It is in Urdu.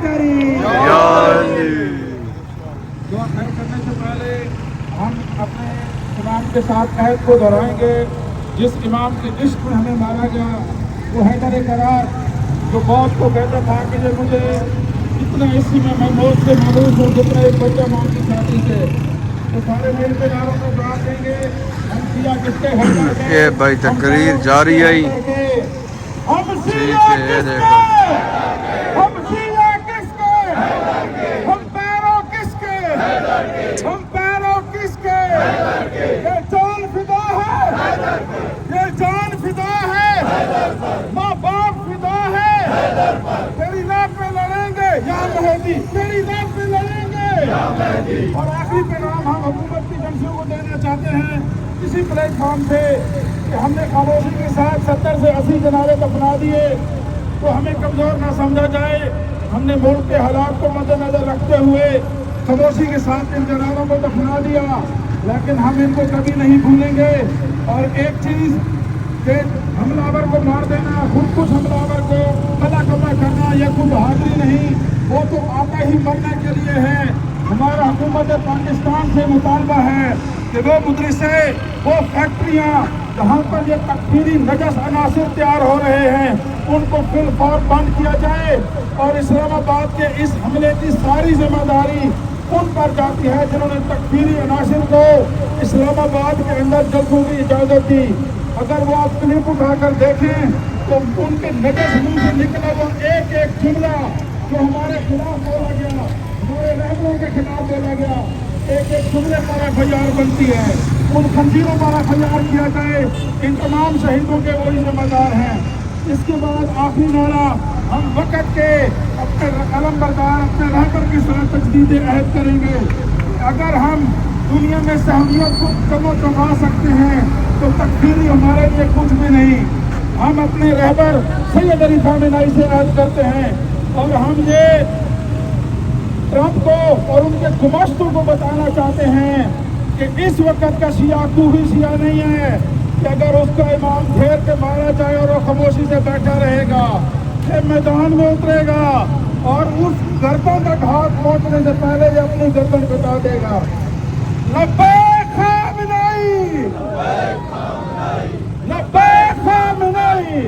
حیدری دعا خیر کرنے سے پہلے ہم اپنے امام کے ساتھ عہد کو دہرائیں گے. جس امام کے عشق میں ہمیں مارا گیا وہ حیدر کرار، جو موت کو کہتا تھا کہ یہ مجھے اتنا اسی میں موت سے مانوس ہوں جتنا ایک بچہ ماں کی چھاتی سے. تو سارے میل کے ناروں میں دعا دیں گے. ہم سیاہ کس کے حیدر کے، یہ بھائی تقریر جاری ہے. ہم ٹھیک سیاہ ہے، کس دیکھو کے، ہم سیاہ کس کے، ہم پیروں کس کے، ہم پیروں کس کے. یہ جان فدا ہے، یہ جان فدا ہے، ماں باپ فدا ہے. تیری ذات پہ لڑیں گے یا مہدی، تیری ذات پہ لڑیں گے. اور آخری پیغام ہم حکومت کی جنسیوں کو دینا چاہتے ہیں اسی پلیٹ فارم سے کہ ہم نے خاموشی کے ساتھ 70 سے 80 جنازے دفنا دیے تو ہمیں کمزور نہ سمجھا جائے. ہم نے ملک کے حالات کو مد نظر رکھتے ہوئے خاموشی کے ساتھ ان جنازوں کو دفنا دیا، لیکن ہم ان کو کبھی نہیں بھولیں گے. اور ایک چیز کہ حملہ آور کو مار دینا، خود کش حملہ آور کو قلع کما کرنا یہ کوئی بہادری نہیں، وہ تو آتا ہی مرنے کے لیے ہے. ہمارا حکومت پاکستان سے مطالبہ ہے کہ وہ مدرسے، وہ فیکٹریاں جہاں پر یہ تکفیری نجس عناصر تیار ہو رہے ہیں ان کو فی الفور بند کیا جائے. اور اسلام آباد کے اس حملے کی ساری ذمہ داری ان پر جاتی ہے جنہوں نے تکفیری عناصر کو اسلام آباد کے اندر جلسوں کی اجازت دی. اگر وہ آپ کلپ اٹھا کر دیکھیں تو ان کے نجس منہ سے نکلا وہ ایک ایک جملہ جو ہمارے خلاف بولا گیا، ہمارے رہبروں کے خلاف بولا گیا، ایک ایک جملے پر ایف آئی آر بنتی ہے. ان خنزیروں پر ایف آئی آر کیا جائے. ان تمام شہیدوں کے وہی ذمہ دار ہیں. اس کے بعد آخری نعرہ ہم وقت کے اپنے علم بردار اپنے رہبر کے ساتھ تجدید عہد کریں گے. اگر ہم دنیا میں سہمیت کو کم و کما سکتے ہیں تو تکفیری ہمارے لیے کچھ بھی نہیں. ہم اپنے رہبر سید علی خامنہ ای سے عہد کرتے ہیں اور ہم یہ ٹرمپ کو اور ان کے گماشتوں کو بتانا چاہتے ہیں کہ اس وقت کا شیعہ کوئی شیعہ نہیں ہے کہ اگر اس کا امام گھیر کے مارا جائے اور وہ خاموشی سے بیٹھا رہے گا، یہ میدان میں اترے گا اور اس گردن تک ہاتھ پہنچنے سے پہلے یہ اپنی گردن بتا دے گا. لبیک خامنہ ای، لبیک خامنہ ای.